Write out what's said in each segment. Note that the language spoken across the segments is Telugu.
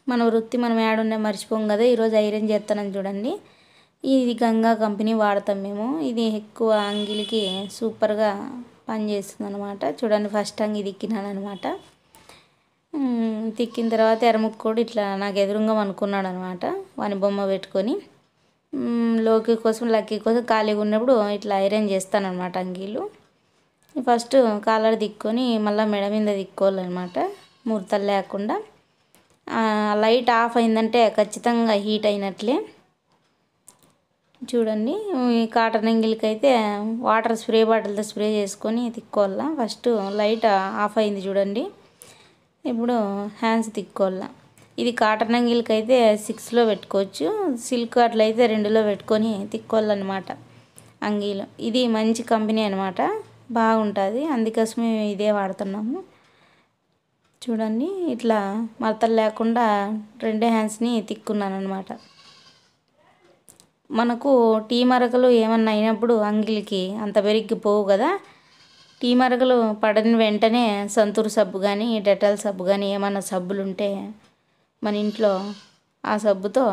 మన వృత్తి మనం యాడున్నా మర్చిపోం కదా. ఈరోజు ఐరన్ చేస్తానని చూడండి. ఇది గంగా కంపెనీ వాడతాం మేము. ఇది ఎక్కువ అంగిలికి సూపర్గా పనిచేస్తుంది అనమాట. చూడండి, ఫస్ట్ అంగి తిక్కినాను అనమాట. తిక్కిన తర్వాత ఎర్రముక్కోడు ఇట్లా నాకు ఎదురుగా అనుకున్నాడు అనమాట. వాని బొమ్మ పెట్టుకొని లోకి కోసం లక్కీ కోసం ఖాళీగా ఉన్నప్పుడు ఇట్లా ఐరన్ చేస్తానన్నమాట అంగీలు. ఫస్ట్ కాలర్ తిక్కొని మళ్ళీ మెడ మీద తిక్కోవాలన్నమాట, ముడతలు లేకుండా. లైట్ ఆఫ్ అయిందంటే ఖచ్చితంగా హీట్ అయినట్లే. చూడండి, ఈ కాటన్ అంగిలికి అయితే వాటర్ స్ప్రే బాటిల్తో స్ప్రే చేసుకొని తిక్కోవాల. ఫస్ట్ లైట్ ఆఫ్ అయింది చూడండి. ఇప్పుడు హ్యాండ్స్ తిక్కోవాల. ఇది కాటన్ అంగిలికి అయితే 6లో పెట్టుకోవచ్చు, సిల్క్ అట్లయితే 2లో పెట్టుకొని తిక్కోవాలన్నమాట అంగీలు. ఇది మంచి కంపెనీ అనమాట, బాగుంటుంది, అందుకోసమే ఇదే వాడుతున్నాము. చూడండి, ఇట్లా మడతలు లేకుండా 2 హ్యాండ్స్ని తిక్కున్నాను అనమాట. మనకు టీ మరకలు ఏమన్నా అయినప్పుడు అంగిలికి అంత పెరిగి పోవు కదా. టీ మరకలు పడని వెంటనే సంతూర్ సబ్బు కానీ డెటాల్ సబ్బు కానీ ఏమన్నా సబ్బులు ఉంటే మన ఇంట్లో ఆ సబ్బుతో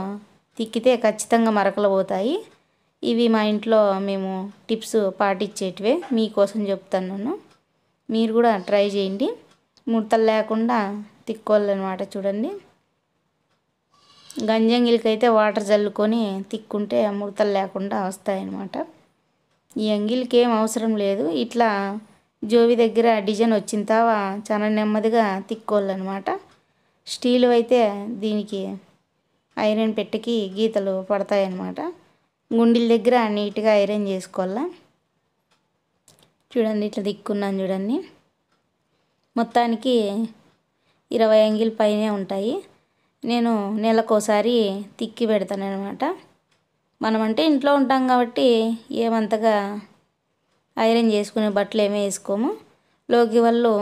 తిక్కితే ఖచ్చితంగా మరకలు పోతాయి. ఇవి మా ఇంట్లో మేము టిప్స్ పాటించేటివే, మీకోసం చెప్తాను. మీరు కూడా ట్రై చేయండి, ముడతలు లేకుండా తిక్కోవాలన్నమాట. చూడండి, గంజంగిలికి అయితే వాటర్ చల్లుకొని తిక్కుంటే ముడతలు లేకుండా వస్తాయన్నమాట. ఈ అంగిలికి ఏం అవసరం లేదు, ఇట్లా జోవి దగ్గర డిజైన్ వచ్చిన తర్వాత చాలా నెమ్మదిగా తిక్కోవాలన్నమాట. స్టీల్ అయితే దీనికి ఐరన్ పెట్టెకి గీతలు పడతాయన్నమాట. గుండీల దగ్గర నీట్గా ఐరన్ చేసుకోవాలా. చూడండి, ఇట్లా తిక్కున్నాను చూడండి. మొత్తానికి 20 అంగిల్ పైనే ఉంటాయి. నేను నెలకోసారి తిక్కి పెడతాను అనమాట. మనమంటే ఇంట్లో ఉంటాం కాబట్టి ఏమంతగా ఐరన్ చేసుకునే బట్టలు ఏమీ వేసుకోము. లోకి వాళ్ళు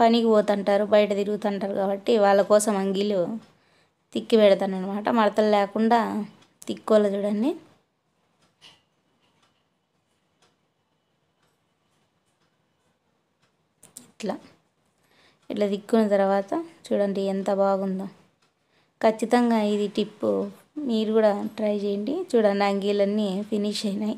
పనికి పోతుంటారు, బయట తిరుగుతుంటారు కాబట్టి వాళ్ళ కోసం అంగీలు తిక్కి పెడతాను అనమాట. మడతలు లేకుండా తిక్కోవాలి. చూడండి, ఇట్లా ఇట్లా తిక్కున్న తర్వాత చూడండి ఎంత బాగుందో. ఖచ్చితంగా ఇది టిప్పు మీరు కూడా ట్రై చేయండి. చూడండి, అంగీలన్నీ ఫినిష్ అయినాయి.